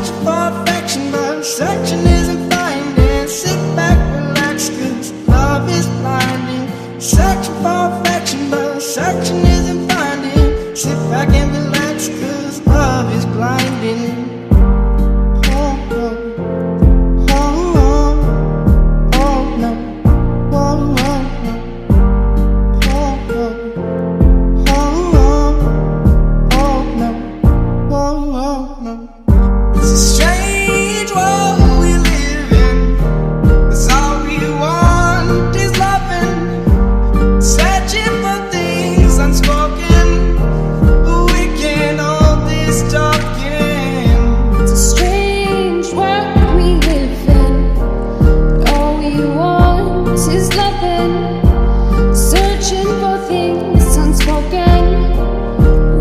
Searching for affection, but searching isn't finding. Sit back, relax, 'cause love is blinding. Searching for affection, but searching isn't finding. Sit back and relax, 'cause love is blinding. Searching for things unspoken.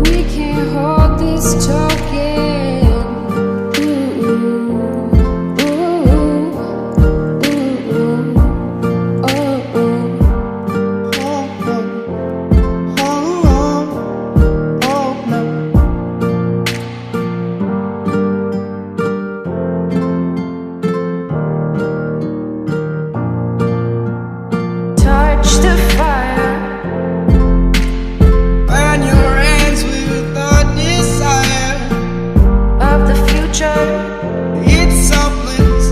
We can't hold this talking. Ooh, ooh, ooh, ooh, oh, touch the fire. Burn your hands with the desire Of the future, it's selfless,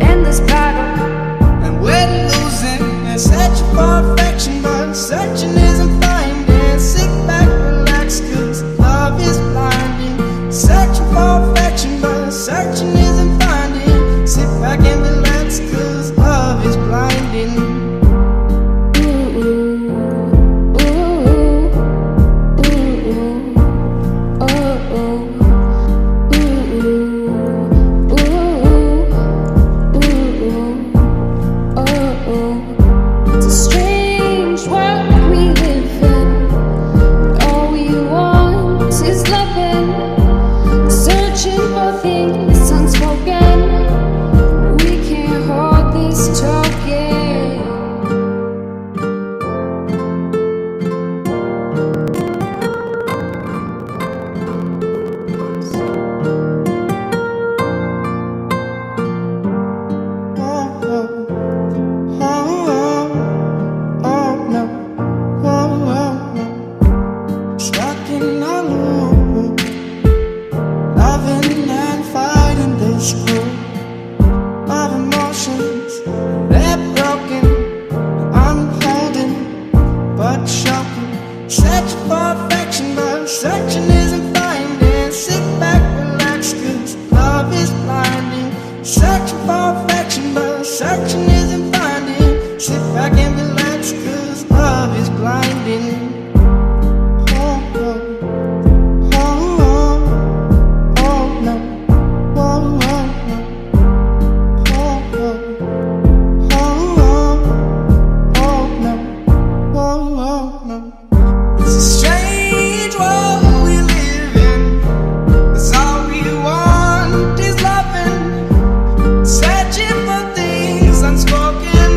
endless battle. and we're losing. And searching for affection, but searching isn't finding. Sit back, relax, 'cause love is blinding. Searching for affection, but searching isn't finding. Sit back and relax, 'cause love is blinding. It's a strange world we live in. All we want is loving. Searching for things unspoken. We can't hold this talking. Stuck in a loop, loving and fighting this group of emotions. They're broken, I'm holding, but shocking. Searching for affection, but searching isn't finding. Sit back, relax, 'cause love is blinding. Searching for affection, but searching isn't finding. Sit back and relax, 'cause love is blinding. It's a strange world we live in, 'cause all we want is loving. Searching for things unspoken,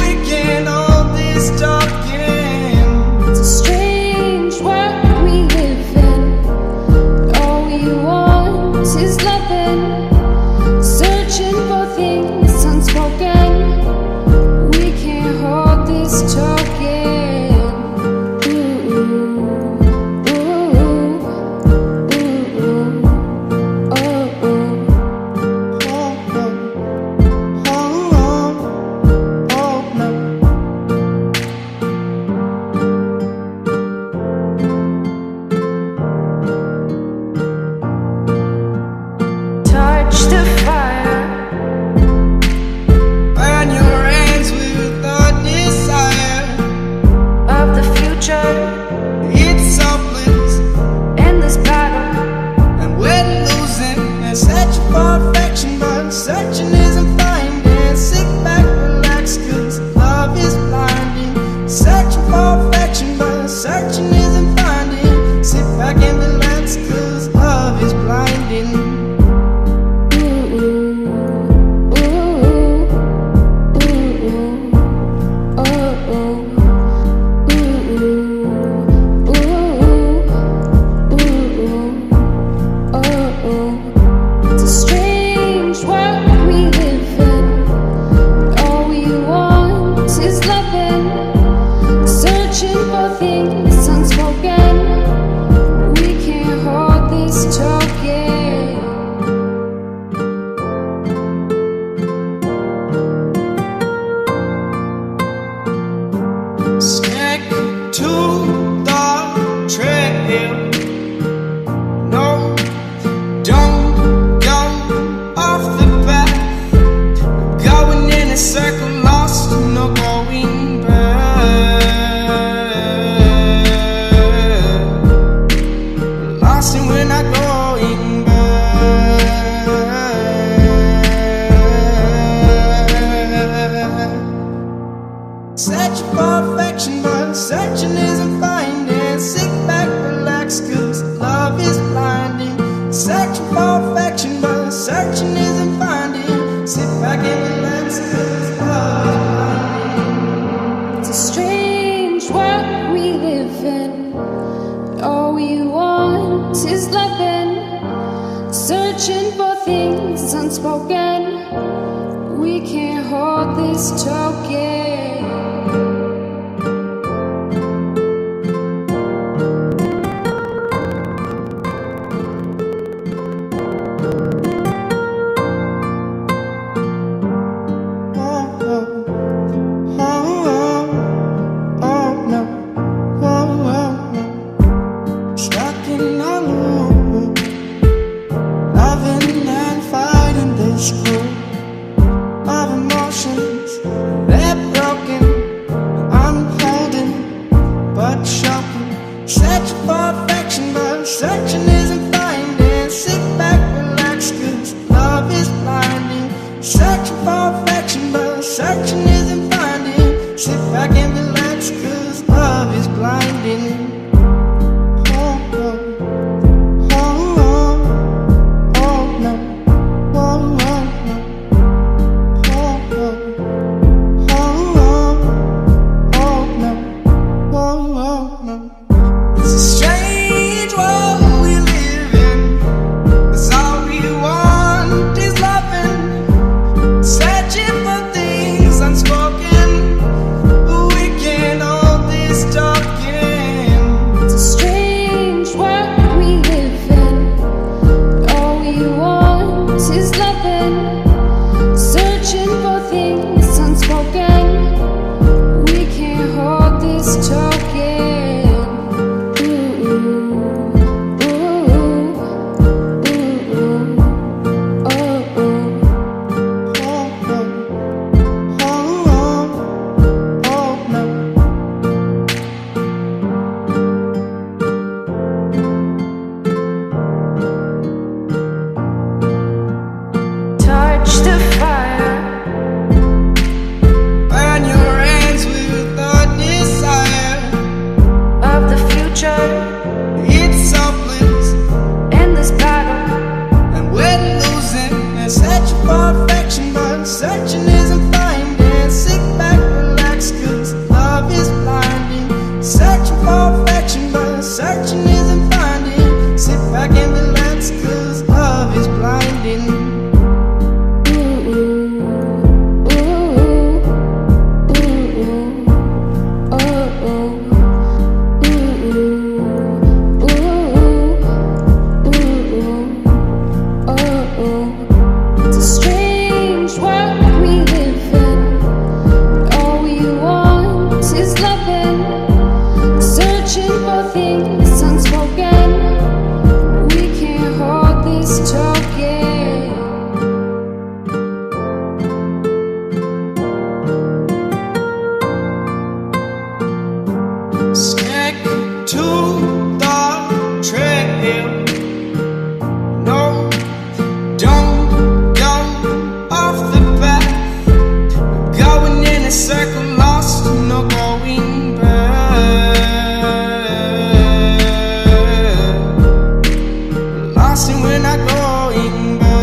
we can't hold this talking. It's a strange world we live in. All we want is loving. Searching for things unspoken. We can't hold this talking. Ooh, ooh, ooh, oh, touch searching isn't finding. Sit back and relax, 'cause love is blinding. It's a strange world we live in, but all we want is loving. Searching for things unspoken, we can't hold this token. Of emotions, they're broken, unholding, but shocking. Searching for affection, but searching isn't finding. Sit back, relax, 'cause love is blinding. Searching for affection, but searching isn't finding. Sit back and relax, 'cause love is blinding. It's a strange world we live in, 'cause all we want is loving. Searching for things unspoken, we can't hold this talking. It's a strange world we live in, but all we want is loving. Searching for things unspoken, we can't hold this token. Touch the fire, Burn your hands with the desire of the future it's hopeless, in this battle. and we're losing. And searching for affection, but searching isn't finding. Sit back, relax, 'cause love is blinding. Searching for affection, but searching isn't finding. Sit back and relax, 'cause love is blinding. It's a strange world we live in, but all we want is loving. Searching for things unspoken, we can't hold this token. Stick to the trail. No, don't go off the path. Going in a circle, lost, no going back. Lost and we're not going back.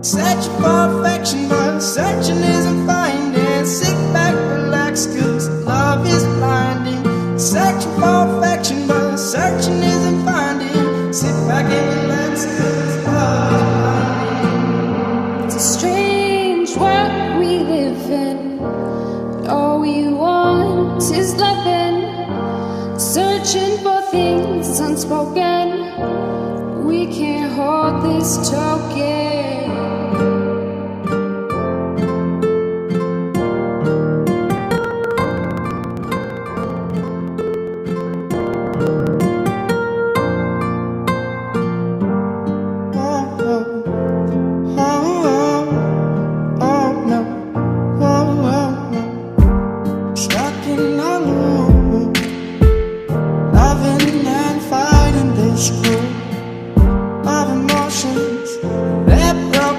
Searching for affection, but searching isn't finding. Sit back, relax, 'cause love is blinding. Searching for affection, but searching isn't finding. Sit back and relax, 'cause love is blinding. It's a strange world we live in, but all we want is loving. Searching for things unspoken, we can't hold this token. Stuck in a loop, loving and fighting this group of emotions. They're broken.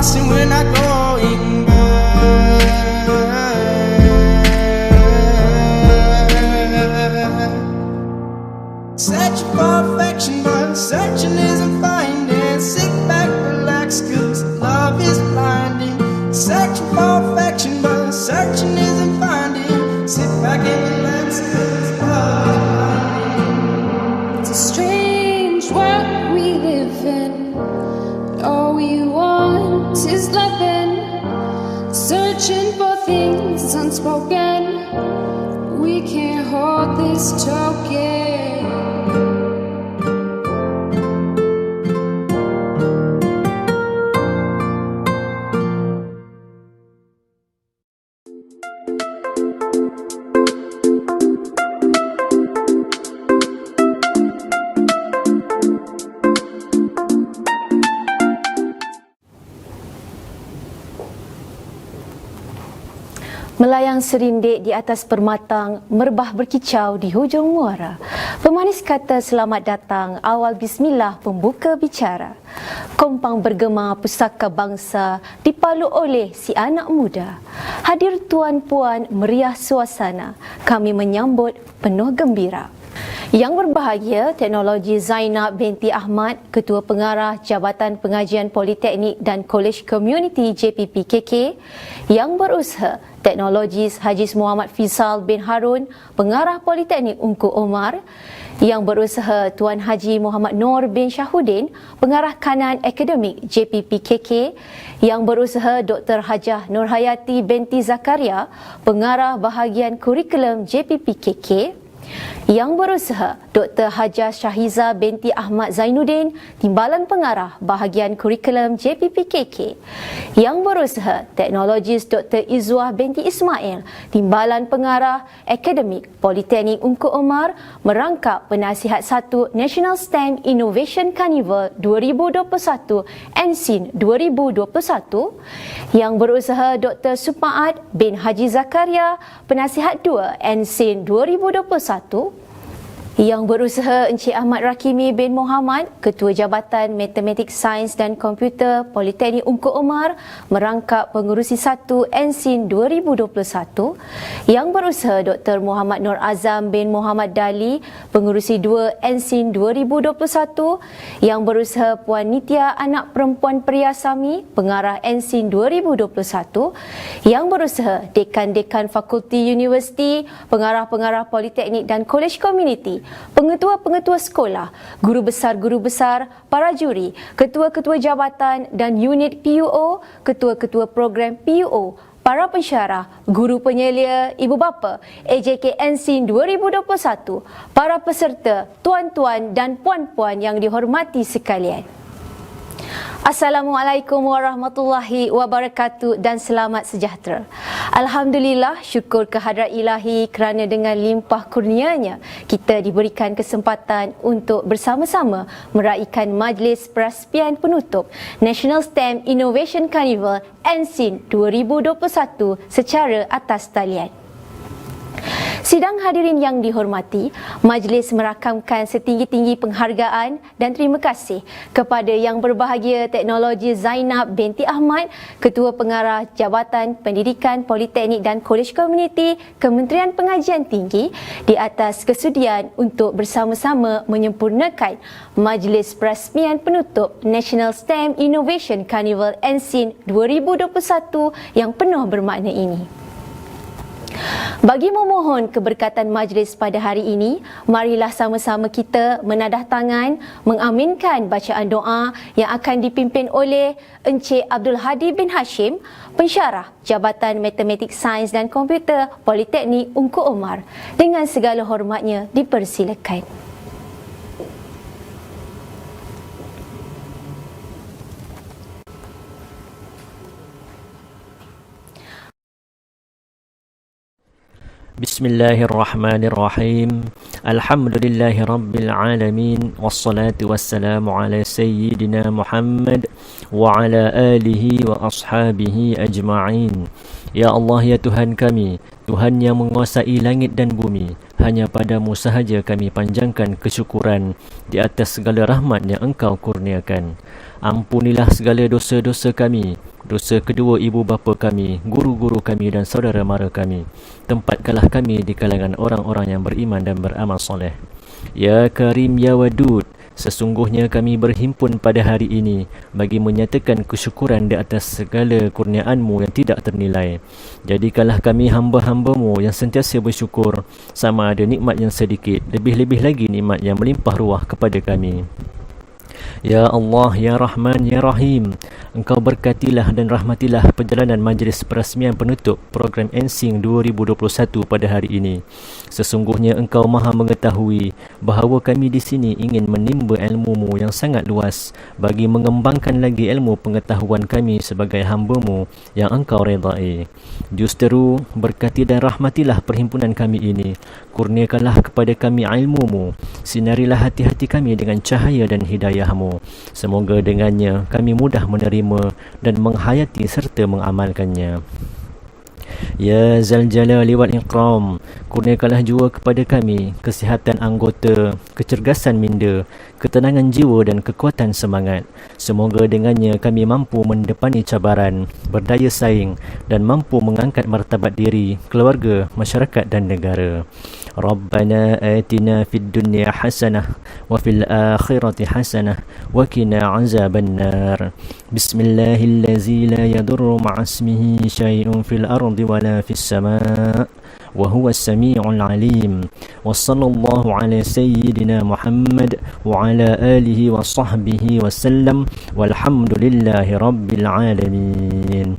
lost and we're not going back. Searching for affection, but searching isn't finding. Sit back, relax, cause love is blinding. Searching for affection, but searching isn't finding. Sit back and relax, cause love is blinding. It's a strange world we live in. All we want is loving. Searching for things unspoken. We can't hold this token. Melayang serindik di atas permatang, merbah berkicau di hujung muara. Pemanis kata selamat datang, awal bismillah pembuka bicara. Kompang bergema pusaka bangsa dipalu oleh si anak muda. Hadir tuan-puan meriah suasana, kami menyambut penuh gembira. Yang berbahagia, Teknologi Zainab binti Ahmad, Ketua Pengarah Jabatan Pengajian Politeknik dan Kolej Komuniti JPPKK. Yang berusaha, Teknologi Haji Muhammad Fizal bin Harun, Pengarah Politeknik Ungku Omar. Yang berusaha, Tuan Haji Muhammad Nur bin Syahuddin, Pengarah Kanan Akademik JPPKK. Yang berusaha, Dr. Hajah Nurhayati binti Zakaria, Pengarah Bahagian Kurikulum JPPKK. Yang berusaha, Dr. Hajah Syahiza binti Ahmad Zainuddin, Timbalan Pengarah Bahagian Kurikulum JPPKK. Yang berusaha, Teknologis Dr. Izwah binti Ismail, Timbalan Pengarah Akademik Politeknik Ungku Omar, merangkap penasihat 1 National STEM Innovation Carnival 2021 NSIN 2021. Yang berusaha, Dr. Supaat bin Haji Zakaria, penasihat 2 NSIN 2021. Yang berusaha, Encik Ahmad Rakimi bin Muhammad, Ketua Jabatan Matematik Sains dan Komputer Politeknik Ungku Omar, merangkap pengurusi 1 NSIN 2021. Yang berusaha, Dr. Muhammad Nur Azam bin Muhammad Dali, pengurusi 2 NSIN 2021. Yang berusaha, Puan Nitya Anak Perempuan Priyasami, Pengarah NSIN 2021. Yang berusaha, Dekan-Dekan Fakulti Universiti, Pengarah-Pengarah Politeknik dan Kolej Komuniti, pengetua-pengetua sekolah, guru besar, para juri, ketua-ketua jabatan dan unit PUO, ketua-ketua program PUO, para pensyarah, guru penyelia, ibu bapa, AJK NSIN 2021, para peserta, tuan-tuan dan puan-puan yang dihormati sekalian. Assalamualaikum warahmatullahi wabarakatuh dan selamat sejahtera. Alhamdulillah, syukur kehadrat ilahi kerana dengan limpah kurnianya kita diberikan kesempatan untuk bersama-sama meraihkan majlis peraspian penutup National STEM Innovation Carnival NSIN 2021 secara atas talian. Sidang hadirin yang dihormati, majlis merakamkan setinggi-tinggi penghargaan dan terima kasih kepada Yang Berbahagia Teknologi Zainab binti Ahmad, Ketua Pengarah Jabatan Pendidikan Politeknik dan Kolej Komuniti Kementerian Pengajian Tinggi di atas kesudian untuk bersama-sama menyempurnakan majlis perasmian penutup National STEM Innovation Carnival NSIN 2021 yang penuh bermakna ini. Bagi memohon keberkatan majlis pada hari ini, marilah sama-sama kita menadah tangan mengaminkan bacaan doa yang akan dipimpin oleh Encik Abdul Hadi bin Hashim, Pensyarah Jabatan Matematik Sains dan Komputer Politeknik Ungku Omar. Dengan segala hormatnya dipersilakan. Bismillahirrahmanirrahim. Alhamdulillahi rabbil alamin. Wassalatu wassalamu ala sayyidina Muhammad wa ala alihi wa ashabihi ajma'in. Ya Allah, ya Tuhan kami, Tuhan yang menguasai langit dan bumi, hanya padamu sahaja kami panjangkan kesyukuran di atas segala rahmat yang Engkau kurniakan. Ampunilah segala dosa-dosa kami, dosa kedua ibu bapa kami, guru-guru kami dan saudara mara kami. Tempatkanlah kami di kalangan orang-orang yang beriman dan beramal soleh. Ya Karim Ya Wadud, sesungguhnya kami berhimpun pada hari ini bagi menyatakan kesyukuran di atas segala kurniaan-Mu yang tidak ternilai. Jadikanlah kami hamba-hamba-Mu yang sentiasa bersyukur, sama ada nikmat yang sedikit, lebih-lebih lagi nikmat yang melimpah ruah kepada kami. Ya Allah, Ya Rahman, Ya Rahim, Engkau berkatilah dan rahmatilah perjalanan majlis perasmian penutup program Ensing 2021 pada hari ini. Sesungguhnya Engkau Maha mengetahui bahawa kami di sini ingin menimba ilmu-Mu yang sangat luas bagi mengembangkan lagi ilmu pengetahuan kami sebagai hamba-Mu yang Engkau redai. Justeru, berkati dan rahmatilah perhimpunan kami ini. Kurniakanlah kepada kami ilmu-Mu. Sinarilah hati-hati kami dengan cahaya dan hidayah-Mu. Semoga dengannya kami mudah menerima dan menghayati serta mengamalkannya. Ya Zal Jalali wal Ikram, kurniakanlah jua kepada kami kesihatan anggota, kecergasan minda, ketenangan jiwa dan kekuatan semangat. Semoga dengannya kami mampu mendepani cabaran, berdaya saing dan mampu mengangkat martabat diri, keluarga, masyarakat dan negara. Rabbana atina fid dunya hasanah wa fil akhirati hasanah wa qina azabannar. Bismillahillazi la yadurru ma'asmihi syai'un fil ardi wa la fis sama' wa huwa as-sami'ul 'alim. Wa sallallahu ala sayyidina Muhammad wa ala alihi wa sahbihi wa sallam walhamdulillahi rabbil alamin.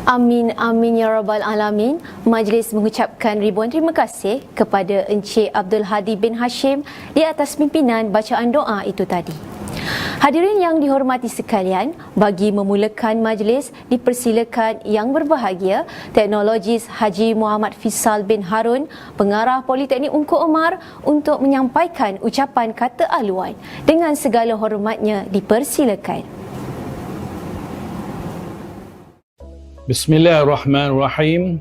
Amin, amin ya rabbal alamin. Majlis mengucapkan ribuan terima kasih kepada Encik Abdul Hadi bin Hashim di atas pimpinan bacaan doa itu tadi. Hadirin yang dihormati sekalian, bagi memulakan majlis dipersilakan yang berbahagia Teknologis Haji Muhammad Fisal bin Harun, Pengarah Politeknik Ungku Umar, untuk menyampaikan ucapan kata ahluan. Dengan segala hormatnya dipersilakan. Bismillahirrahmanirrahim.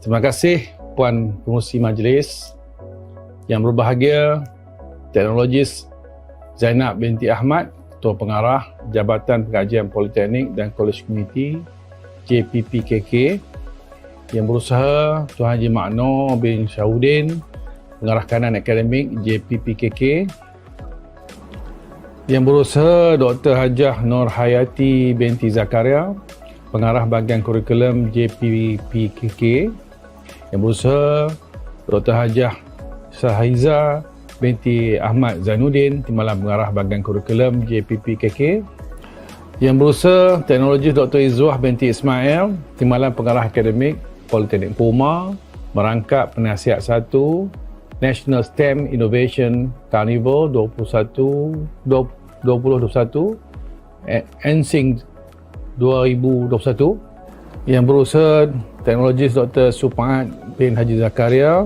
Terima kasih Puan Pengerusi Majlis yang berbahagia, Teknologis Zainab binti Ahmad, Ketua Pengarah Jabatan Pengajian Politeknik dan Kolej Komuniti JPPKK, yang berusaha Tuan Haji Makno bin Syahudin, Pengarah Kanan Akademik JPPKK, yang berusaha Dr. Hajah Nur Hayati binti Zakaria, Pengarah Bahagian Kurikulum JPPKK, yang berusaha Dr. Hajah Sahiza binti Ahmad Zainuddin, Timbalan Pengarah Bahagian Kurikulum JPPKK, yang berusaha Teknologis Dr. Izzuah binti Ismail, Timbalan Pengarah Akademik Politeknik Umar, merangkap penasihat 1 National STEM Innovation Carnival 2021 Ensing 2021, yang berusaha Teknologis Dr. Supaat bin Haji Zakaria,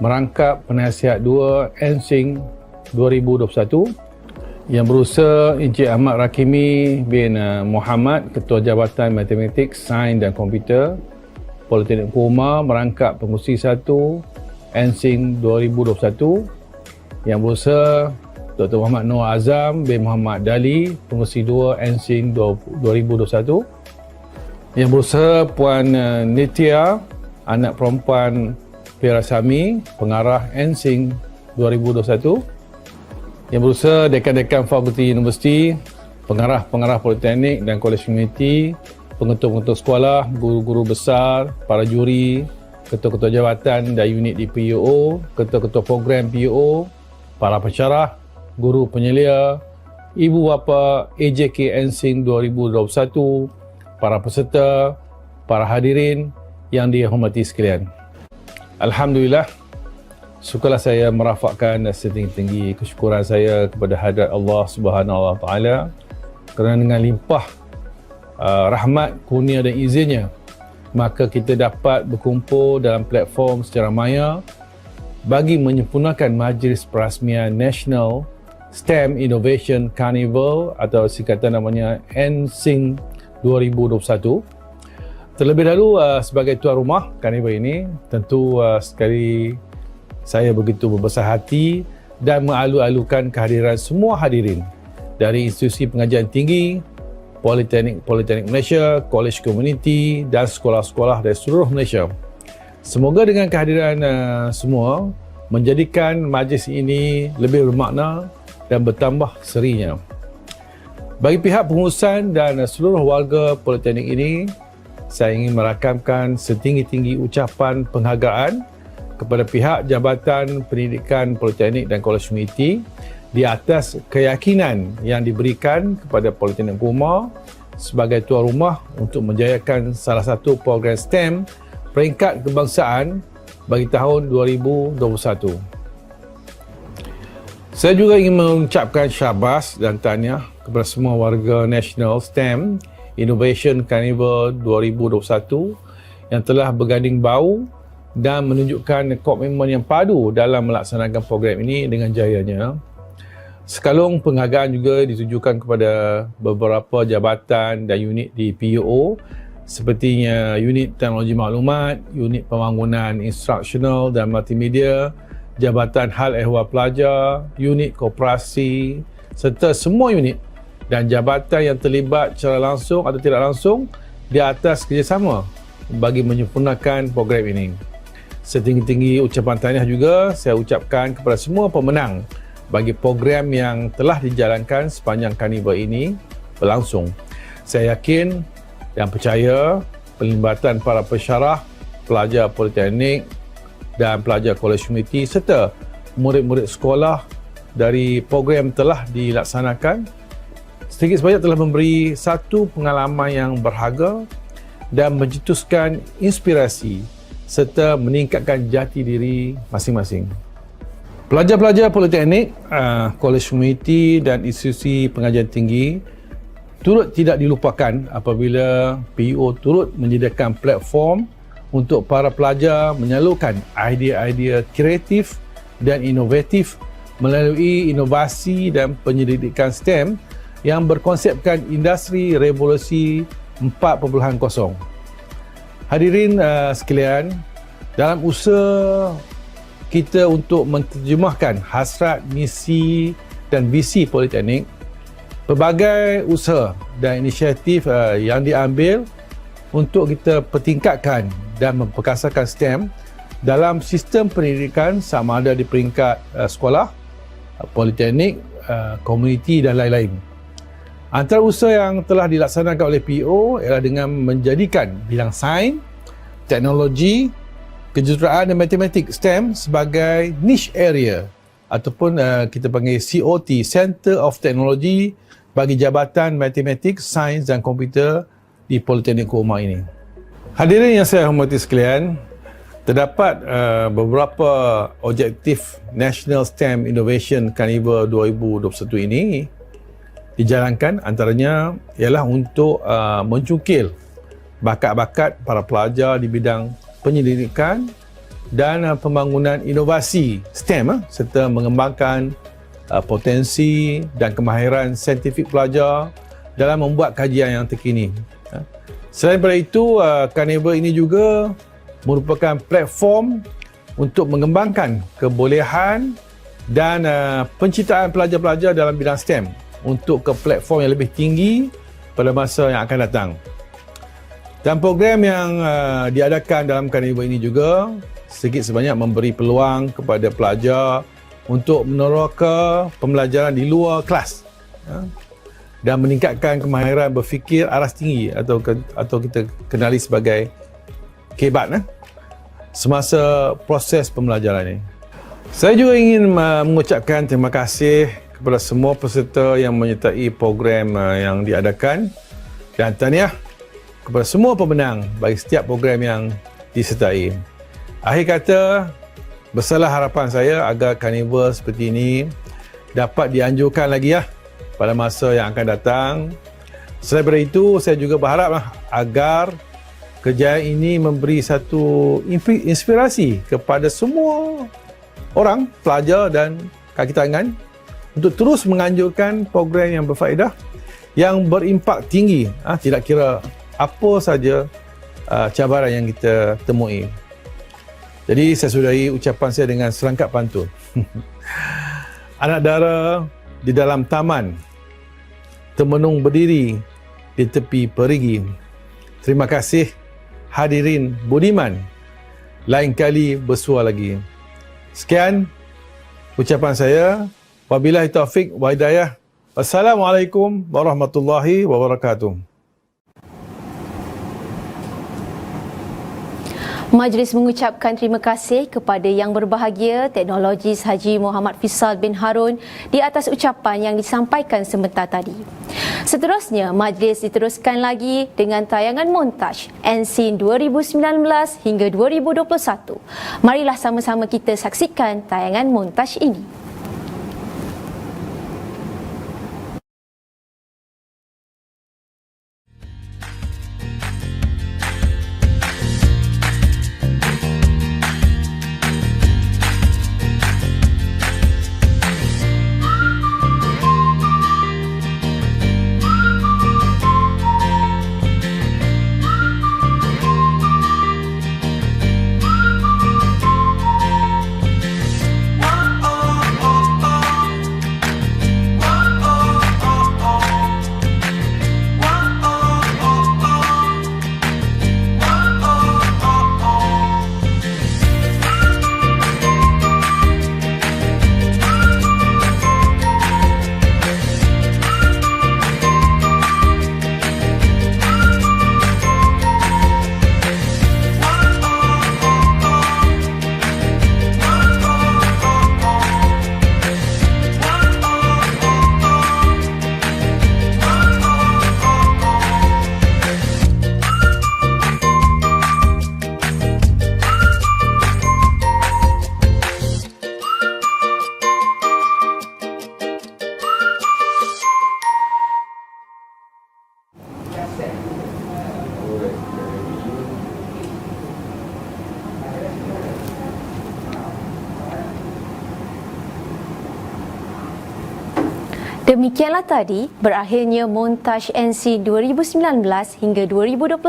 merangkap penasihat 2 Ensing 2021, yang berusaha Encik Ahmad Rakimi bin Muhammad, Ketua Jabatan Matematik, Sains dan Komputer Politeknik Umar, merangkap pengurusi 1 Ensing 2021, yang berusaha Dr. Muhammad Noor Azam bin Muhammad Dali, pengurusi 2 Ensing 2021, yang berusaha Puan Nitya, anak perempuan Pirasami, pengarah Ensing 2021, yang berusaha Dekan-Dekan Fakulti Universiti, pengarah-pengarah Politeknik dan Kolej Komuniti, pengetua-pengetua sekolah, guru-guru besar, para juri, ketua-ketua jabatan dan unit di PUO, ketua-ketua program PUO, para pensyarah, guru penyelia, ibu bapa AJK Ensing 2021, para peserta, para hadirin yang dihormati sekalian. Alhamdulillah, syukurlah saya merafakkan setinggi-tinggi kesyukuran saya kepada hadrat Allah Subhanahu Wa Taala kerana dengan limpah rahmat, kurnia dan izinnya, maka kita dapat berkumpul dalam platform secara maya bagi menyempurnakan majlis perasmian National STEM Innovation Carnival atau singkatan namanya Ensing 2021. Terlebih dahulu sebagai tuan rumah Carnival ini, tentu sekali saya begitu berbesar hati dan mengalu-alukan kehadiran semua hadirin dari institusi pengajian tinggi, Politeknik Malaysia, Kolej Komuniti dan sekolah-sekolah dari seluruh Malaysia. Semoga dengan kehadiran semua menjadikan majlis ini lebih bermakna dan bertambah serinya. Bagi pihak pengurusan dan seluruh warga Politeknik ini, saya ingin merakamkan setinggi-tinggi ucapan penghargaan kepada pihak Jabatan Pendidikan Politeknik dan Kolej Komuniti di atas keyakinan yang diberikan kepada Politeknik Umar sebagai tuan rumah untuk menjayakan salah satu program STEM peringkat kebangsaan bagi tahun 2021. Saya juga ingin mengucapkan syabas dan tahniah kepada semua warga National STEM Innovation Carnival 2021 yang telah berganding bahu dan menunjukkan komitmen yang padu dalam melaksanakan program ini dengan jayanya. Sekalung penghargaan juga ditujukan kepada beberapa jabatan dan unit di PUO sepertinya unit teknologi maklumat, unit pembangunan instruksional dan multimedia, jabatan hal ehwal pelajar, unit koperasi serta semua unit dan jabatan yang terlibat secara langsung atau tidak langsung di atas kerjasama bagi menyempurnakan program ini. Setinggi-tinggi ucapan tahniah juga saya ucapkan kepada semua pemenang bagi program yang telah dijalankan sepanjang karnival ini berlangsung. Saya yakin dan percaya pelibatan para pensyarah, pelajar politeknik dan pelajar kolej komuniti serta murid-murid sekolah dari program telah dilaksanakan sedikit sebanyak telah memberi satu pengalaman yang berharga dan mencetuskan inspirasi serta meningkatkan jati diri masing-masing. Pelajar-pelajar politeknik, kolej komuniti dan institusi pengajian tinggi turut tidak dilupakan apabila PUO turut menyediakan platform untuk para pelajar menyalurkan idea-idea kreatif dan inovatif melalui inovasi dan penyelidikan STEM yang berkonsepkan industri revolusi 4.0. Hadirin sekalian, dalam usaha kita untuk menterjemahkan hasrat, misi dan visi Politeknik, pelbagai usaha dan inisiatif yang diambil untuk kita pertingkatkan dan memperkasakan STEM dalam sistem pendidikan sama ada di peringkat sekolah, politeknik, komuniti dan lain-lain. Antara usaha yang telah dilaksanakan oleh PO ialah dengan menjadikan bidang sains, teknologi, kejuruteraan dan matematik STEM sebagai niche area ataupun kita panggil COT, Center of Technology bagi Jabatan Matematik, Sains dan Komputer di Politeknik Umar ini. Hadirin yang saya hormati sekalian, terdapat beberapa objektif National STEM Innovation Carnival 2021 ini dijalankan, antaranya ialah untuk mencungkil bakat-bakat para pelajar di bidang penyelidikan dan pembangunan inovasi STEM serta mengembangkan potensi dan kemahiran saintifik pelajar dalam membuat kajian yang terkini. Selain daripada itu, Carnival ini juga merupakan platform untuk mengembangkan kebolehan dan penciptaan pelajar-pelajar dalam bidang STEM untuk ke platform yang lebih tinggi pada masa yang akan datang. Dan program yang diadakan dalam Carnival ini juga sedikit sebanyak memberi peluang kepada pelajar untuk meneroka pembelajaran di luar kelas dan meningkatkan kemahiran berfikir aras tinggi atau kita kenali sebagai KEBAT semasa proses pembelajaran ini. Saya juga ingin mengucapkan terima kasih kepada semua peserta yang menyertai program yang diadakan dan tahniah kepada semua pemenang bagi setiap program yang disertai. Akhir kata, besarlah harapan saya agar Carnival seperti ini dapat dianjurkan lagi pada masa yang akan datang. Selain daripada itu, saya juga berharap agar kejayaan ini memberi satu inspirasi kepada semua orang, pelajar dan kaki tangan untuk terus menganjurkan program yang berfaedah, yang berimpak tinggi, tidak kira apa saja cabaran yang kita temui. Jadi saya sudahi ucapan saya dengan serangkap pantun. Anak dara di dalam taman, termenung berdiri di tepi perigi. Terima kasih hadirin budiman. Lain kali bersua lagi. Sekian ucapan saya. Wabillahi taufik wa hidayah. Wassalamualaikum warahmatullahi wabarakatuh. Majlis mengucapkan terima kasih kepada Yang Berbahagia Teknologis Haji Muhammad Fisal bin Harun di atas ucapan yang disampaikan sebentar tadi. Seterusnya, majlis diteruskan lagi dengan tayangan montaj NSIN 2019 hingga 2021. Marilah sama-sama kita saksikan tayangan montaj ini. Demikianlah tadi berakhirnya montaj NSIN 2019 hingga 2021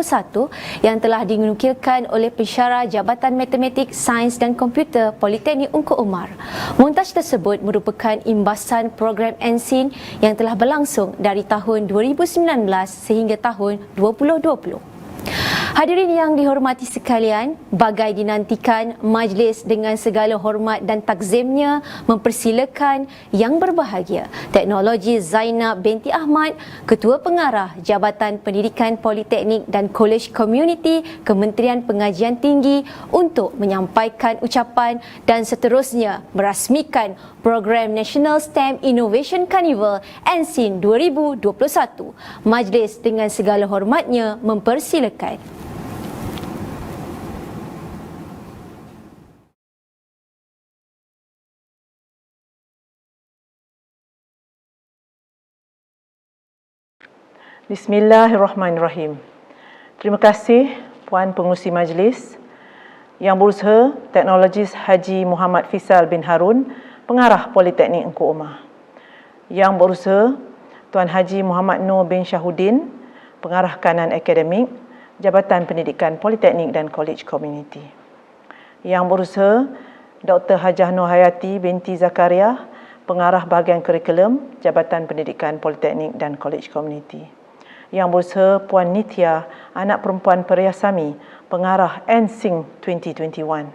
yang telah dinukilkan oleh pensyarah Jabatan Matematik, Sains dan Komputer Politeknik Ungku Umar. Montaj tersebut merupakan imbasan program NSIN yang telah berlangsung dari tahun 2019 sehingga tahun 2020. Hadirin yang dihormati sekalian, bagai dinantikan, majlis dengan segala hormat dan takzimnya mempersilakan Yang Berbahagia Teknologi Zainab binti Ahmad, Ketua Pengarah Jabatan Pendidikan Politeknik dan Kolej Komuniti Kementerian Pengajian Tinggi untuk menyampaikan ucapan dan seterusnya merasmikan program National STEM Innovation Carnival NSIN 2021. Majlis dengan segala hormatnya mempersilakan. Bismillahirrahmanirrahim. Terima kasih Puan Pengerusi Majlis, Yang Berusaha Teknologis Haji Muhammad Fisal bin Harun, Pengarah Politeknik Ungku Umar. Yang Berusaha Tuan Haji Muhammad Noor bin Syahuddin, Pengarah Kanan Akademik, Jabatan Pendidikan Politeknik dan Kolej Komuniti. Yang Berusaha Dr. Hajah Nur Hayati binti Zakaria, Pengarah Bahagian Kurikulum, Jabatan Pendidikan Politeknik dan Kolej Komuniti. Yang Berusaha Puan Nitya, anak perempuan Periasami, Pengarah NSIN 2021.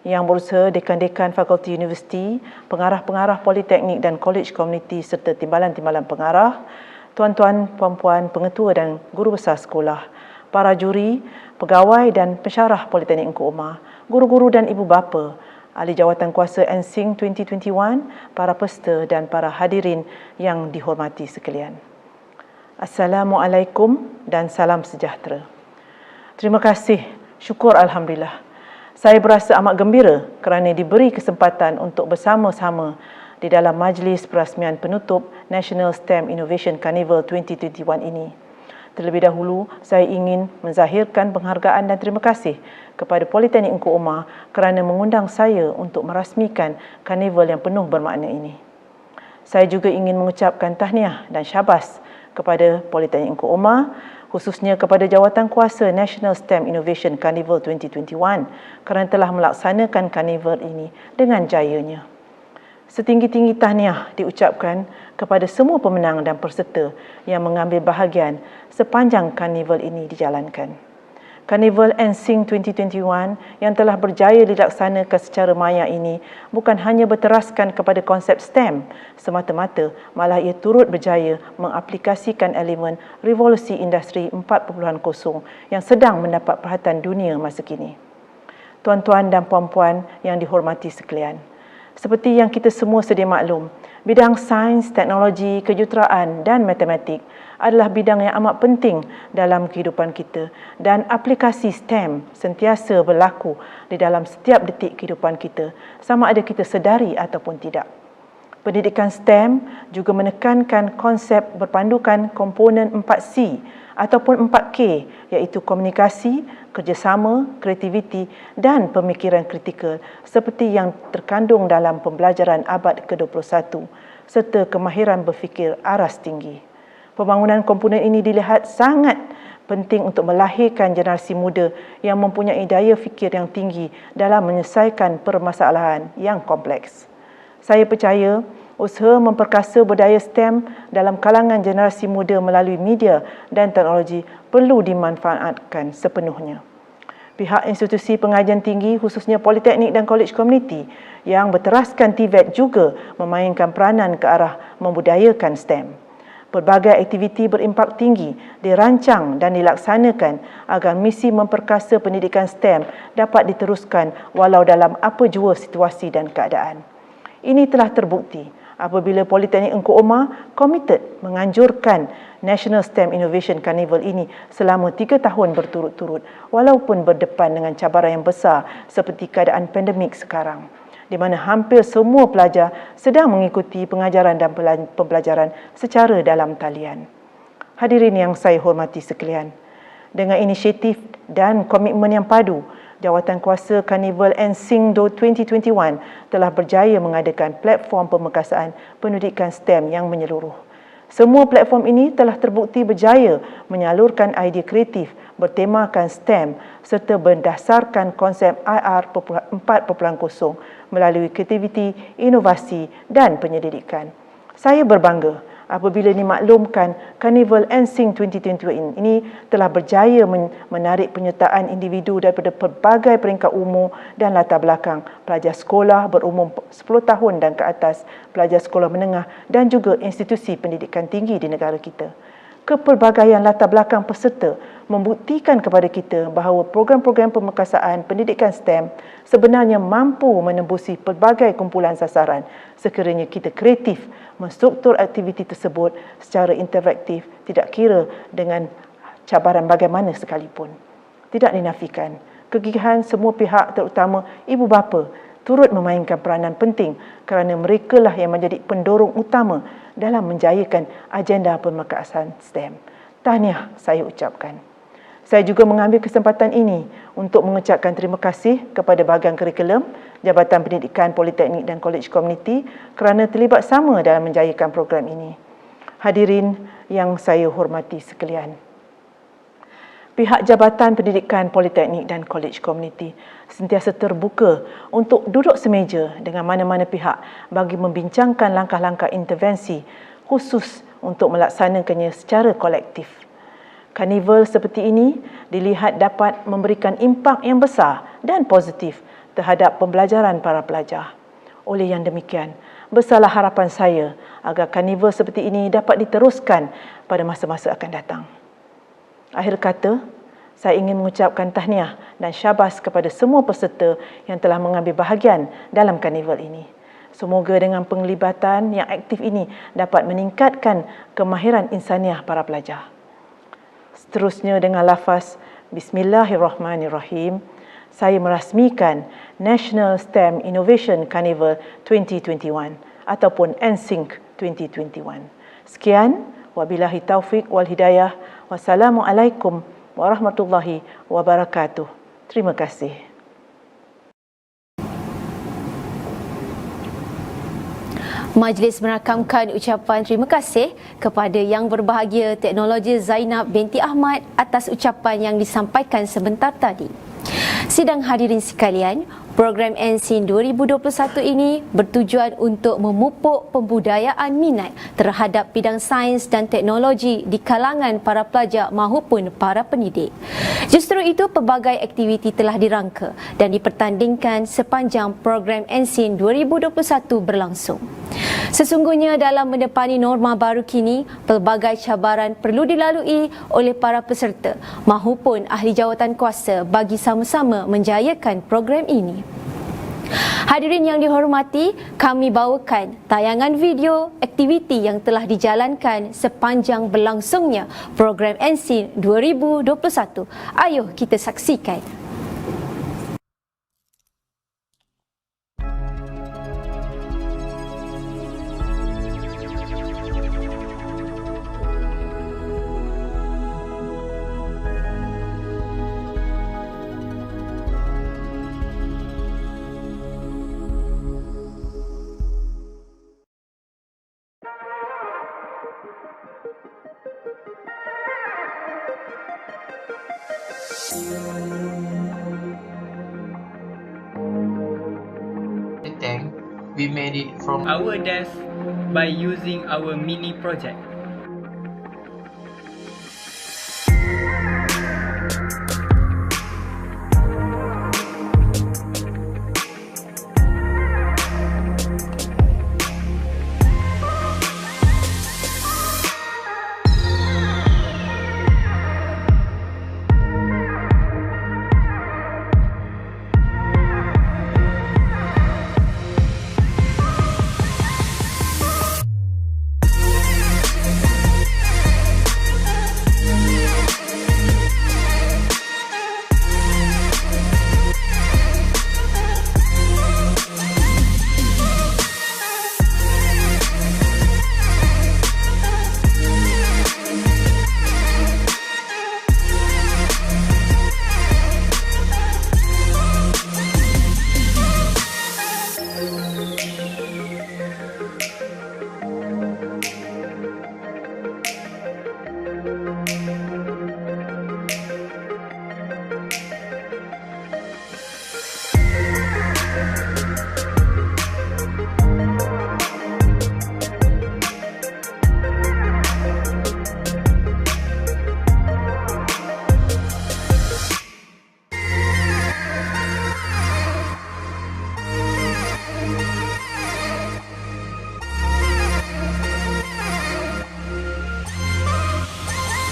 Yang Berusaha Dekan-Dekan Fakulti Universiti, Pengarah-pengarah Politeknik dan Kolej Komuniti serta timbalan-timbalan pengarah, tuan-tuan, puan-puan, pengetua dan guru besar sekolah, para juri, pegawai dan pensyarah Politeknik Ungku Umar, guru-guru dan ibu bapa, ahli jawatan kuasa NSIN 2021, para peserta dan para hadirin yang dihormati sekalian. Assalamualaikum dan salam sejahtera. Terima kasih, syukur Alhamdulillah. Saya berasa amat gembira kerana diberi kesempatan untuk bersama-sama di dalam majlis perasmian penutup National STEM Innovation Carnival 2021 ini. Terlebih dahulu, saya ingin menzahirkan penghargaan dan terima kasih kepada Politeknik Ungku Umar kerana mengundang saya untuk merasmikan karnival yang penuh bermakna ini. Saya juga ingin mengucapkan tahniah dan syabas kepada Politeknik Ungku Umar, khususnya kepada Jawatankuasa National STEM Innovation Carnival 2021 kerana telah melaksanakan karnival ini dengan jayanya. Setinggi-tinggi tahniah diucapkan kepada semua pemenang dan peserta yang mengambil bahagian sepanjang karnival ini dijalankan. Carnival NSYNC 2021 yang telah berjaya dilaksanakan secara maya ini bukan hanya berteraskan kepada konsep STEM semata-mata, malah ia turut berjaya mengaplikasikan elemen revolusi industri 4.0 yang sedang mendapat perhatian dunia masa kini. Tuan-tuan dan puan-puan yang dihormati sekalian, seperti yang kita semua sedia maklum, bidang sains, teknologi, kejuruteraan dan matematik adalah bidang yang amat penting dalam kehidupan kita dan aplikasi STEM sentiasa berlaku di dalam setiap detik kehidupan kita, sama ada kita sedari ataupun tidak. Pendidikan STEM juga menekankan konsep berpandukan komponen 4C ataupun 4K, iaitu komunikasi, kerjasama, kreativiti dan pemikiran kritikal seperti yang terkandung dalam pembelajaran abad ke-21 serta kemahiran berfikir aras tinggi. Pembangunan komponen ini dilihat sangat penting untuk melahirkan generasi muda yang mempunyai daya fikir yang tinggi dalam menyelesaikan permasalahan yang kompleks. Saya percaya usaha memperkasa budaya STEM dalam kalangan generasi muda melalui media dan teknologi perlu dimanfaatkan sepenuhnya. Pihak institusi pengajian tinggi khususnya politeknik dan kolej komuniti yang berteraskan TVET juga memainkan peranan ke arah membudayakan STEM. Pelbagai aktiviti berimpak tinggi dirancang dan dilaksanakan agar misi memperkasa pendidikan STEM dapat diteruskan walau dalam apa jua situasi dan keadaan. Ini telah terbukti apabila Politeknik Engku Omar komited menganjurkan National STEM Innovation Carnival ini selama 3 tahun berturut-turut walaupun berdepan dengan cabaran yang besar seperti keadaan pandemik sekarang, di mana hampir semua pelajar sedang mengikuti pengajaran dan pembelajaran secara dalam talian. Hadirin yang saya hormati sekalian, dengan inisiatif dan komitmen yang padu, Jawatankuasa Carnival NSYNC 2021 telah berjaya mengadakan platform pemekasaan pendidikan STEM yang menyeluruh. Semua platform ini telah terbukti berjaya menyalurkan idea kreatif bertemakan STEM serta berdasarkan konsep IR 4.0 melalui kreativiti, inovasi dan penyelidikan. Saya berbangga apabila dimaklumkan Carnival NSYNC 2021 ini telah berjaya menarik penyertaan individu daripada pelbagai peringkat umur dan latar belakang, pelajar sekolah berumur 10 tahun dan ke atas, pelajar sekolah menengah dan juga institusi pendidikan tinggi di negara kita. Kepelbagaian latar belakang peserta membuktikan kepada kita bahawa program-program pemekasaan pendidikan STEM sebenarnya mampu menembusi pelbagai kumpulan sasaran sekiranya kita kreatif menstruktur aktiviti tersebut secara interaktif, tidak kira dengan cabaran bagaimana sekalipun. Tidak dinafikan, kegigihan semua pihak terutama ibu bapa turut memainkan peranan penting kerana merekalah yang menjadi pendorong utama dalam menjayakan agenda pemekasaan STEM. Tahniah saya ucapkan. Saya juga mengambil kesempatan ini untuk mengucapkan terima kasih kepada bahagian kurikulum, Jabatan Pendidikan Politeknik dan Kolej Komuniti kerana terlibat sama dalam menjayakan program ini. Hadirin yang saya hormati sekalian, pihak Jabatan Pendidikan Politeknik dan Kolej Komuniti sentiasa terbuka untuk duduk semeja dengan mana-mana pihak bagi membincangkan langkah-langkah intervensi khusus untuk melaksanakannya secara kolektif. Karnival seperti ini dilihat dapat memberikan impak yang besar dan positif terhadap pembelajaran para pelajar. Oleh yang demikian, besarlah harapan saya agar karnival seperti ini dapat diteruskan pada masa-masa akan datang. Akhir kata, saya ingin mengucapkan tahniah dan syabas kepada semua peserta yang telah mengambil bahagian dalam karnival ini. Semoga dengan penglibatan yang aktif ini dapat meningkatkan kemahiran insaniah para pelajar. Seterusnya dengan lafaz Bismillahirrahmanirrahim, saya merasmikan National STEM Innovation Carnival 2021 ataupun NSYNC 2021. Sekian, wabillahi taufik wal hidayah. Wassalamualaikum warahmatullahi wabarakatuh. Terima kasih. Majlis merakamkan ucapan terima kasih kepada Yang Berbahagia Teknologi Zainab binti Ahmad atas ucapan yang disampaikan sebentar tadi. Sidang hadirin sekalian, program NSIN 2021 ini bertujuan untuk memupuk pembudayaan minat terhadap bidang sains dan teknologi di kalangan para pelajar maupun para pendidik. Justru itu, pelbagai aktiviti telah dirangka dan dipertandingkan sepanjang program NSIN 2021 berlangsung. Sesungguhnya dalam mendepani norma baru kini, pelbagai cabaran perlu dilalui oleh para peserta maupun ahli jawatan kuasa bagi sama-sama menjayakan program ini. Hadirin yang dihormati, kami bawakan tayangan video aktiviti yang telah dijalankan sepanjang berlangsungnya program NSIN 2021. Ayuh kita saksikan. The tank, we made it from our desk by using our mini project.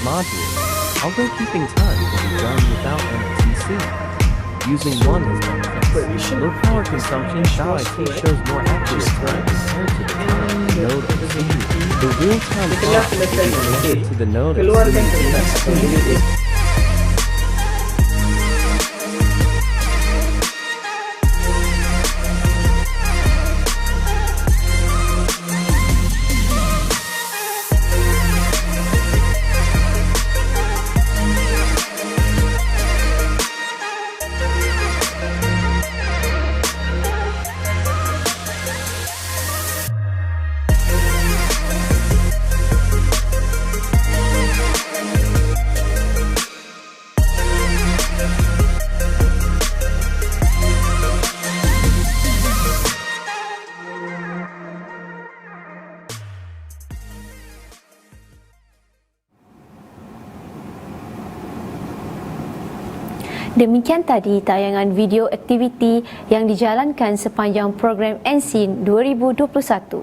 Module, although keeping time can be done without NTC. Using one is beneficial. Low power consumption IC shows more accurate time compared to the time node of CPU. The real-time clock will be connected to the node of CPU. Demikian tadi tayangan video aktiviti yang dijalankan sepanjang program NSIN 2021.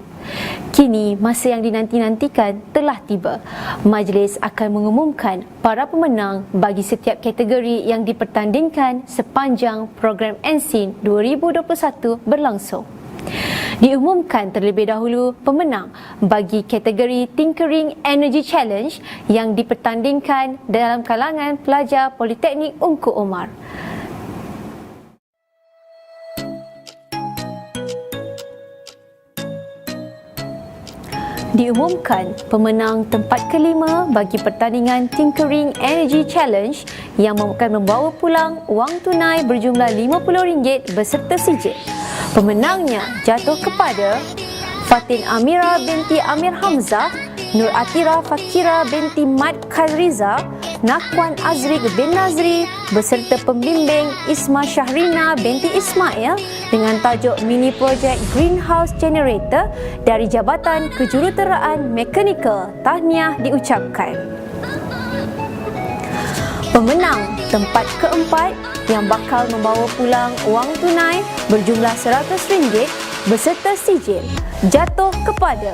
Kini masa yang dinanti-nantikan telah tiba. Majlis akan mengumumkan para pemenang bagi setiap kategori yang dipertandingkan sepanjang program NSIN 2021 berlangsung. Diumumkan terlebih dahulu pemenang bagi kategori Tinkering Energy Challenge yang dipertandingkan dalam kalangan pelajar Politeknik Ungku Umar. Diumumkan pemenang tempat kelima bagi pertandingan Tinkering Energy Challenge yang akan membawa pulang wang tunai berjumlah RM50 beserta sijil. Pemenangnya jatuh kepada Fatin Amira binti Amir Hamzah, Nur Atira Fakira binti Mat Khadriza, Nakwan Azrik bin Nazri beserta pembimbing Isma Syahrina binti Ismail dengan tajuk mini projek Greenhouse Generator dari Jabatan Kejuruteraan Mekanikal. Tahniah diucapkan. Pemenang tempat keempat yang bakal membawa pulang wang tunai berjumlah RM100 beserta sijil jatuh kepada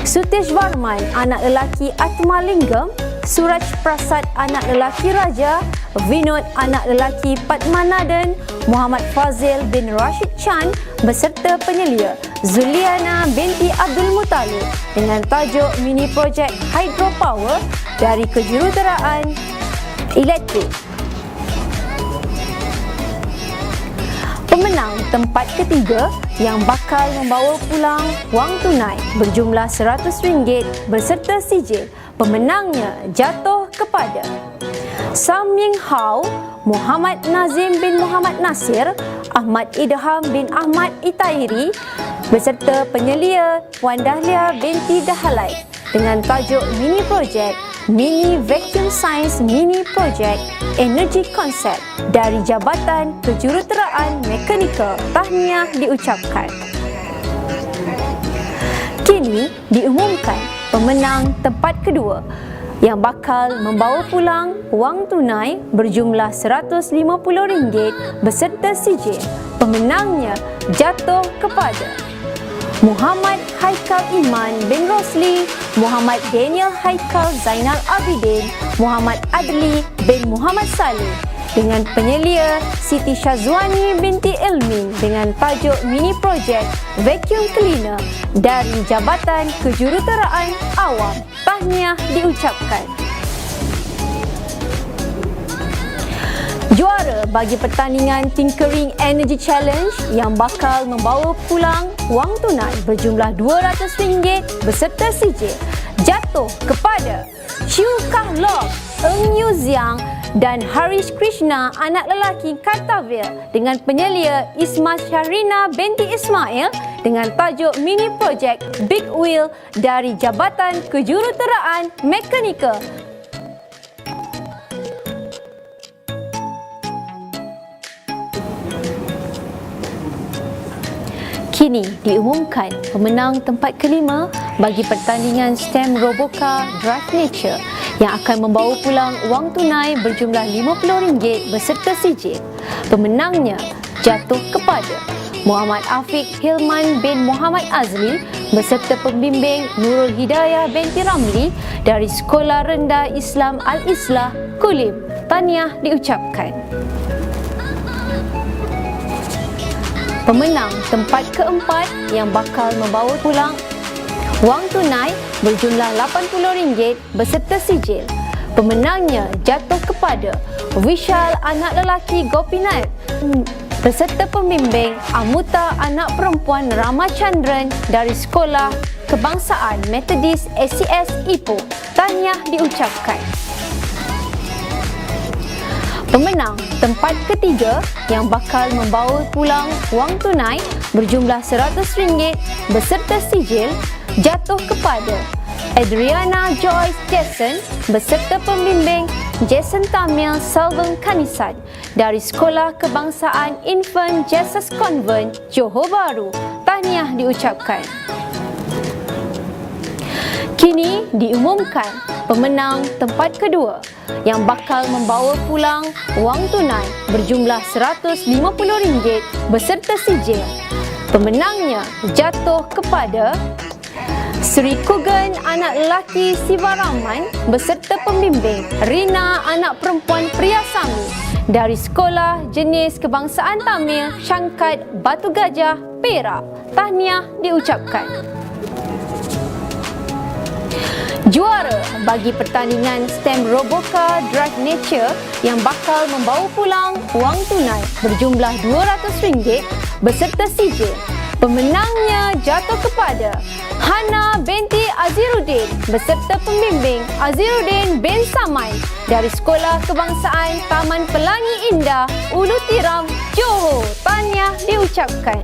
Sutish Varman, anak lelaki Atmalingam, Suraj Prasad, anak lelaki Raja, Vinod, anak lelaki Padmanathan, Muhammad Fazil bin Rashid Chan beserta penyelia Zuliana binti Abdul Muttalib dengan tajuk mini projek hydropower dari Kejuruteraan Elektrik. Pemenang tempat ketiga yang bakal membawa pulang wang tunai berjumlah RM100 beserta sijil. Pemenangnya jatuh kepada Sam Ming Hao, Muhammad Nazim bin Muhammad Nasir, Ahmad Idham bin Ahmad Itairi beserta penyelia Puan Dahlia binti Dahalai dengan tajuk mini projek Mini Vacuum Science Mini Project Energy Concept dari Jabatan Kejuruteraan Mekanikal. Tahniah diucapkan. Kini diumumkan pemenang tempat kedua yang bakal membawa pulang wang tunai berjumlah RM150 beserta sijil. Pemenangnya jatuh kepada Muhammad Haikal Iman bin Rosli, Muhammad Daniel Haikal Zainal Abidin, Muhammad Adli bin Muhammad Saleh dengan penyelia Siti Syazwani binti Ilmin dengan tajuk mini projek vacuum cleaner dari Jabatan Kejuruteraan Awam. Tahniah diucapkan. Juara bagi pertandingan Tinkering Energy Challenge yang bakal membawa pulang wang tunai berjumlah RM200 beserta sijil jatuh kepada Chiu Kah Lok, Eng Yu Ziang dan Harish Krishna, anak lelaki Kartaville dengan penyelia Isma Syahrina binti Ismail dengan tajuk mini projek Big Wheel dari Jabatan Kejuruteraan Mekanikal. Kini diumumkan pemenang tempat kelima bagi pertandingan STEM Roboca Drive Nature yang akan membawa pulang wang tunai berjumlah RM50 beserta sijil. Pemenangnya jatuh kepada Muhammad Afiq Hilman bin Muhammad Azli beserta pembimbing Nurul Hidayah binti Ramli dari Sekolah Rendah Islam Al-Islah, Kulim. Tahniah diucapkan. Pemenang tempat keempat yang bakal membawa pulang wang tunai berjumlah RM80 beserta sijil. Pemenangnya jatuh kepada Vishal, anak lelaki Gopinath beserta pembimbing Amuta, anak perempuan Ramachandran dari Sekolah Kebangsaan Methodist SCS Ipoh. Tahniah diucapkan. Pemenang tempat ketiga yang bakal membawa pulang wang tunai berjumlah RM100 beserta sijil jatuh kepada Adriana Joyce Jason beserta pembimbing Jason Tamil Selvan Kanisan dari Sekolah Kebangsaan Infant Jesus Convent, Johor Bahru. Tahniah diucapkan. Kini diumumkan pemenang tempat kedua yang bakal membawa pulang wang tunai berjumlah RM150 beserta sijil. Pemenangnya jatuh kepada Sri Kugan, anak lelaki Siva Rahman beserta pembimbing Rina, anak perempuan Priyasami dari Sekolah Jenis Kebangsaan Tamil Syangkat Batu Gajah, Perak. Tahniah diucapkan. Juara bagi pertandingan STEM Roboca Drive Nature yang bakal membawa pulang wang tunai berjumlah RM200 beserta sijil. Pemenangnya jatuh kepada Hana binti Aziruddin beserta pembimbing Aziruddin bin Samai dari Sekolah Kebangsaan Taman Pelangi Indah, Ulu Tiram, Johor. Tahniah diucapkan.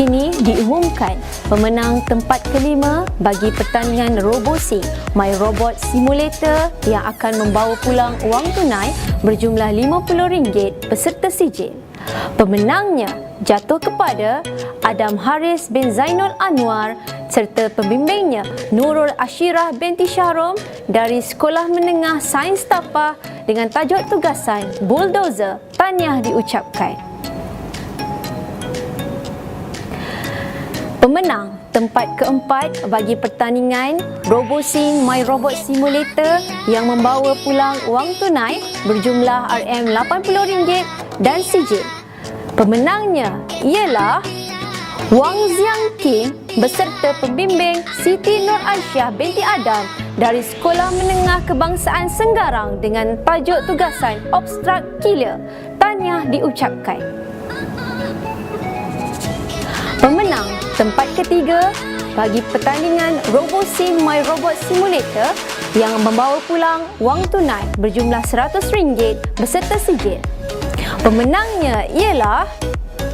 Kini diumumkan pemenang tempat kelima bagi pertandingan RoboSing My Robot Simulator yang akan membawa pulang wang tunai berjumlah RM50 beserta sijil. Pemenangnya jatuh kepada Adam Haris bin Zainul Anwar serta pembimbingnya Nurul Ashirah binti Syahrom dari Sekolah Menengah Sains Tapah dengan tajuk tugasan Bulldozer. Tahniah diucapkan. Pemenang tempat keempat bagi pertandingan RoboSing My Robot Simulator yang membawa pulang wang tunai berjumlah RM80 dan sijil. Pemenangnya ialah Wang Ziang King beserta pembimbing Siti Nur Aisyah binti Adam dari Sekolah Menengah Kebangsaan Senggarang dengan tajuk tugasan Obstruct Killer. Tahniah diucapkan. Pemenang tempat ketiga bagi pertandingan RoboSing My Robot Simulator yang membawa pulang wang tunai berjumlah RM100 beserta sijil. Pemenangnya ialah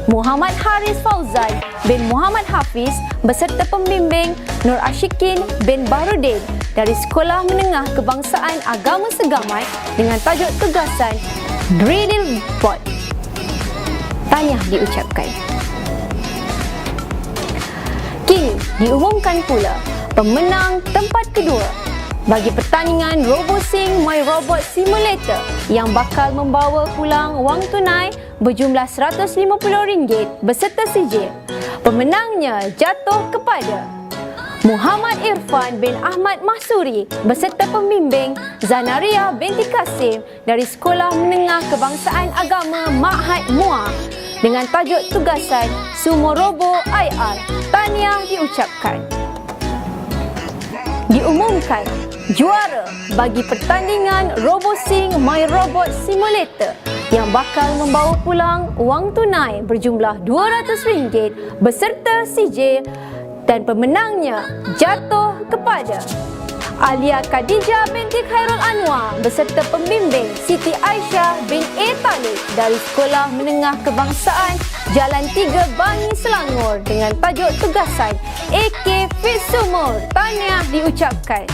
Muhammad Haris Fauzan bin Muhammad Hafiz beserta pembimbing Nur Ashikin bin Bahrudin dari Sekolah Menengah Kebangsaan Agama Segamat dengan tajuk tugasan Drill Bot. Tahniah diucapkan. Kini diumumkan pula pemenang tempat kedua bagi pertandingan RoboSing My Robot Simulator yang bakal membawa pulang wang tunai berjumlah RM150 beserta sijil. Pemenangnya jatuh kepada Muhammad Irfan bin Ahmad Mahsuri beserta pembimbing Zanaria binti Kasim dari Sekolah Menengah Kebangsaan Agama Ma'had Muar dengan tajuk tugasan Sumo Robo IR. Tahniah diucapkan. Diumumkan juara bagi pertandingan RoboSing My Robot Simulator yang bakal membawa pulang wang tunai berjumlah RM200 beserta sijil dan pemenangnya jatuh kepada Alia Khadijah binti Khairul Anwar beserta pembimbing Siti Aisyah bin A. Talib dari Sekolah Menengah Kebangsaan Jalan 3 Bangi Selangor dengan tajuk tugasan AK Fit Sumur. Tahniah diucapkan.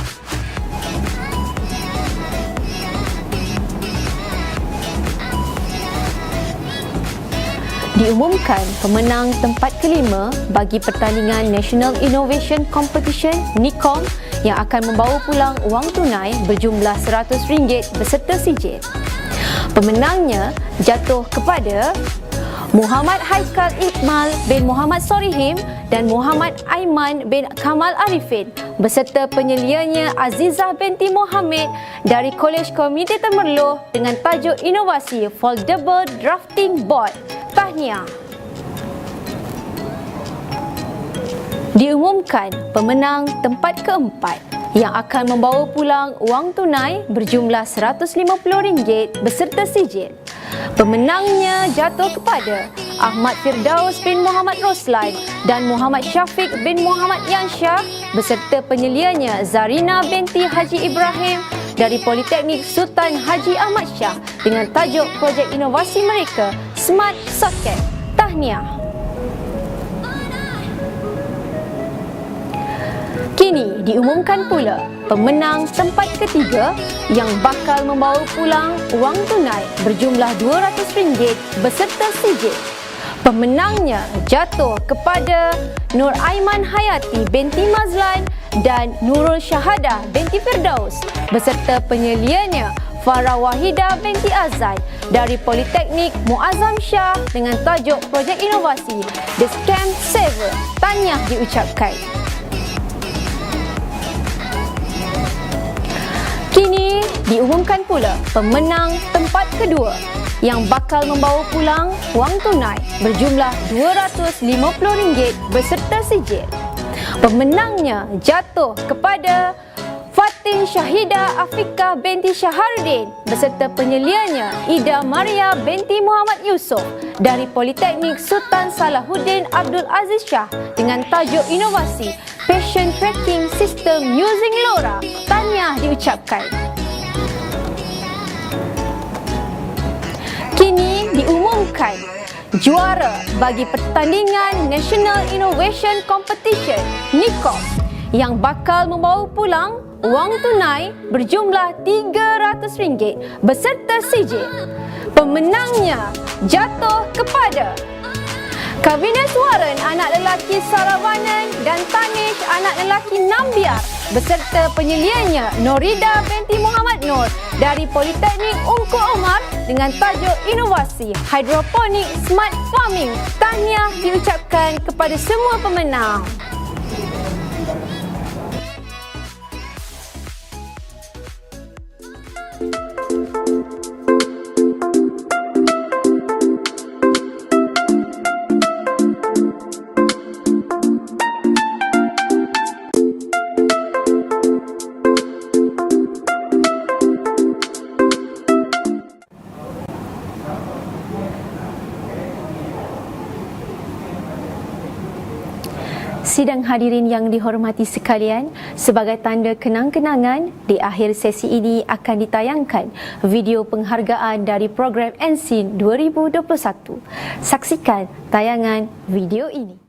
Diumumkan pemenang tempat kelima bagi pertandingan National Innovation Competition NICOM yang akan membawa pulang wang tunai berjumlah RM100 beserta sijil. Pemenangnya jatuh kepada Muhammad Haikal Iqmal bin Muhammad Sorihim dan Muhammad Aiman bin Kamal Arifin beserta penyelianya Azizah binti Mohammed dari Kolej Komuniti Temerloh dengan tajuk Inovasi Foldable Drafting Board. Tahniah. Diumumkan pemenang tempat keempat yang akan membawa pulang wang tunai berjumlah RM150 beserta sijil. Pemenangnya jatuh kepada Ahmad Firdaus bin Muhammad Roslan dan Muhammad Syafiq bin Muhammad Yansyah beserta penyelianya Zarina binti Haji Ibrahim dari Politeknik Sultan Haji Ahmad Shah dengan tajuk projek inovasi mereka Smart Socket. Tahniah. Kini diumumkan pula pemenang tempat ketiga yang bakal membawa pulang wang tunai berjumlah RM200 beserta sijil. Pemenangnya jatuh kepada Nur Aiman Hayati binti Mazlan dan Nurul Syahadah binti Firdaus beserta penyelianya Farah Wahidah binti Azad dari Politeknik Muazzam Shah dengan tajuk projek inovasi The Scam Saver. Tahniah diucapkan. Kini diumumkan pula pemenang tempat kedua yang bakal membawa pulang wang tunai berjumlah RM250 beserta sijil. Pemenangnya jatuh kepada Fatin Syahidah Afika binti Syaharuddin beserta penyelianya Ida Maria binti Muhammad Yusof dari Politeknik Sultan Salahuddin Abdul Aziz Shah dengan tajuk inovasi Patient Tracking System Using LoRa. Tahniah diucapkan. Kini diumumkan juara bagi pertandingan National Innovation Competition (NICOM) yang bakal membawa pulang wang tunai berjumlah RM300 beserta sijil. Pemenangnya jatuh kepada Kavines Warren anak lelaki Saravanan dan Tanish anak lelaki Nambiar beserta penyelianya Norida binti Muhammad Nur dari Politeknik Ungku Omar dengan tajuk Inovasi Hidroponik Smart Farming. Tahniah diucapkan kepada semua pemenang. Sidang hadirin yang dihormati sekalian, sebagai tanda kenang-kenangan, di akhir sesi ini akan ditayangkan video penghargaan dari program Ensign 2021. Saksikan tayangan video ini.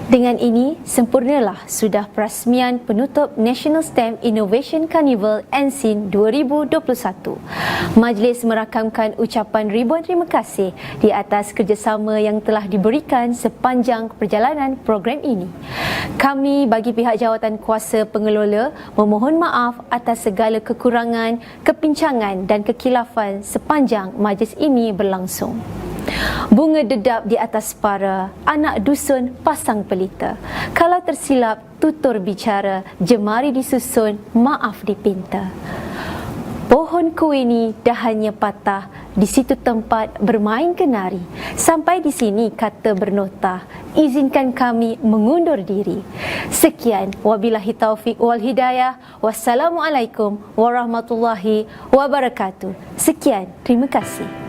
Dengan ini, sempurnalah sudah perasmian penutup National STEM Innovation Carnival Ensign 2021. Majlis merakamkan ucapan ribuan terima kasih di atas kerjasama yang telah diberikan sepanjang perjalanan program ini. Kami bagi pihak jawatan kuasa pengelola memohon maaf atas segala kekurangan, kepincangan dan kekilafan sepanjang majlis ini berlangsung. Bunga dedap di atas para, anak dusun pasang pelita. Kalau tersilap tutur bicara, jemari disusun, maaf dipinta. Pohon kuini dahannya patah, di situ tempat bermain kenari. Sampai di sini kata bernota, izinkan kami mengundur diri. Sekian, wabillahi taufik wal hidayah. Wassalamualaikum warahmatullahi wabarakatuh. Sekian, terima kasih.